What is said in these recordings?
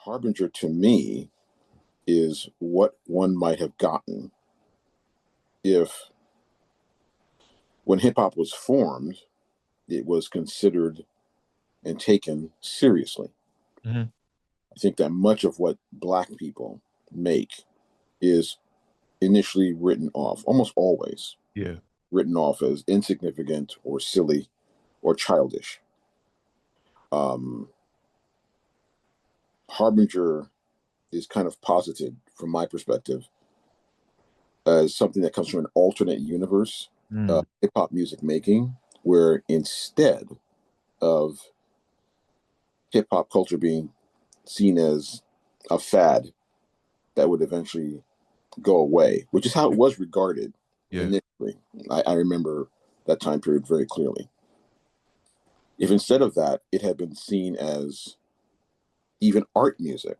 Harbinger to me is what one might have gotten if, when hip hop was formed, it was considered and taken seriously. Hmm. I think that much of what Black people make is initially written off, almost always Yeah. written off as insignificant or silly or childish. Um, Harbinger is kind of posited, from my perspective, as something that comes from an alternate universe of Mm. hip hop music making, where instead of hip hop culture being seen as a fad that would eventually go away, which is how it was regarded Yeah. initially. I remember that time period very clearly. If instead of that, it had been seen as even art music,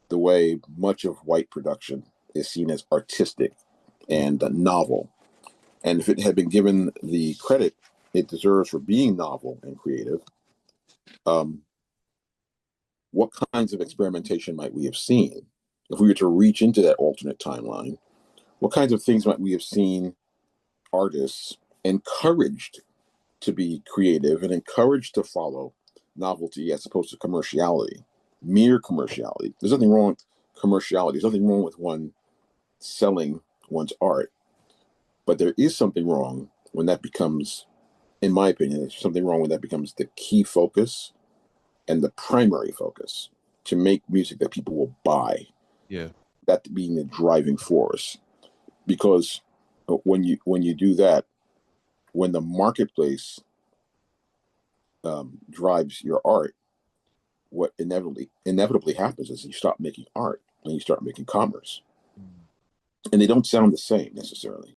the way much of white production is seen as artistic and novel. And if it had been given the credit it deserves for being novel and creative, um, what kinds of experimentation might we have seen? If we were to reach into that alternate timeline, what kinds of things might we have seen artists encouraged to be creative and encouraged to follow novelty as opposed to commerciality, mere commerciality? There's nothing wrong with commerciality. There's nothing wrong with one selling one's art, but there is something wrong when that becomes, in my opinion, there's something wrong when that becomes the key focus and the primary focus to make music that people will buy. Yeah. That being the driving force, because when you do that, when the marketplace drives your art, what inevitably happens is you stop making art and you start making commerce, Mm. and they don't sound the same necessarily.